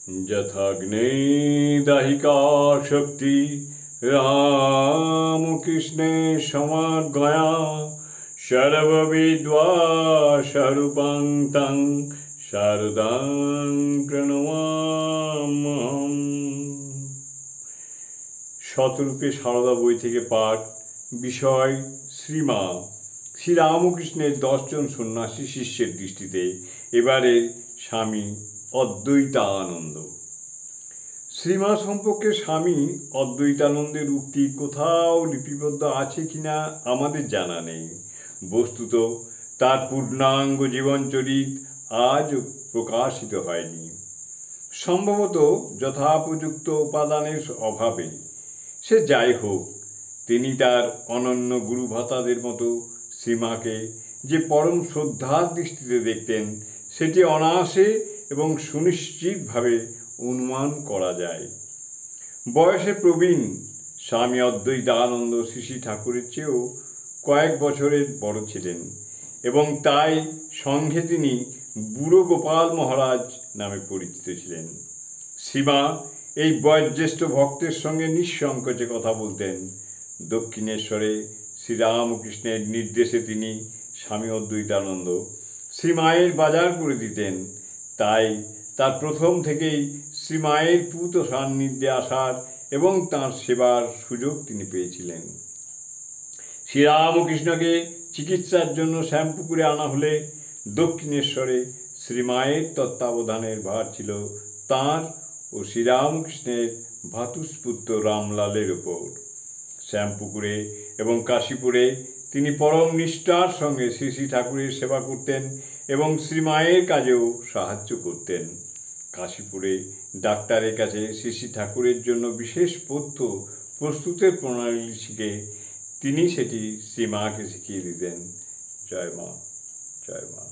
যথাগ্নে দাহিকা শক্তি রামকৃষ্ণে সমাগয়া সর্ববিদ্বা স্বরূপাং তং শারদাং প্রণমাম্যহম। শতরূপে সারদা বই থেকে পাঠ। বিষয় শ্রীমা। শ্রীরামকৃষ্ণের 10 জন সন্ন্যাসী শিষ্যের দৃষ্টিতে এবারের স্বামী অদ্বৈতানন্দ। শ্রীমা সম্পর্কে স্বামী অদ্বৈতানন্দের উক্তি কোথাও লিপিবদ্ধ আছে কিনা আমাদের জানা নেই। বস্তুত তার পূর্ণাঙ্গ জীবনচরিত আজও প্রকাশিত হয়নি, সম্ভবত যথোপযুক্ত উপাদানের অভাবে। সে যাই হোক, তিনি তার অনন্য গুরুভ্রাতাদের মতো শ্রীমাকে যে পরম শ্রদ্ধার দৃষ্টিতে দেখতেন সেটি অনায়াসে এবং সুনিশ্চিতভাবে অনুমান করা যায়। বয়সে প্রবীণ স্বামী অদ্বৈতানন্দ শ্রী শ্রী ঠাকুরের চেয়েও কয়েক বছরের বড় ছিলেন এবং তাই সঙ্ঘে তিনি বুড়ো গোপাল মহারাজ নামে পরিচিত ছিলেন। শ্রীমা এই বয়োজ্যেষ্ঠ ভক্তের সঙ্গে নিঃসংকোচে কথা বলতেন। দক্ষিণেশ্বরে শ্রীরামকৃষ্ণের নির্দেশে তিনি স্বামী অদ্বৈতানন্দ শ্রীমায়ের বাজার করে দিতেন। তাই তার প্রথম থেকেই শ্রীমায়ের পূত সান্নিধ্যে আসার এবং তাঁর সেবার সুযোগ তিনি পেয়েছিলেন। শ্রীরামকৃষ্ণকে চিকিৎসার জন্য শ্যামপুকুরে আনা হলে দক্ষিণেশ্বরে শ্রীমায়ের তত্ত্বাবধানের ভার ছিল তাঁর ও শ্রীরামকৃষ্ণের ভ্রাতুষ্পুত্র রামলালের ওপর। শ্যামপুকুরে এবং কাশীপুরে তিনি পরম নিষ্ঠার সঙ্গে শ্রী শ্রী ঠাকুরের সেবা করতেন এবং শ্রীমায়ের কাজেও সাহায্য করতেন। কাশীপুরে ডাক্তারের কাছে শ্রী শ্রী ঠাকুরের জন্য বিশেষ পথ্য প্রস্তুতের প্রণালী শিখে তিনি সেটি শ্রীমাকে শিখিয়ে দিতেন। জয় মা, জয় মা।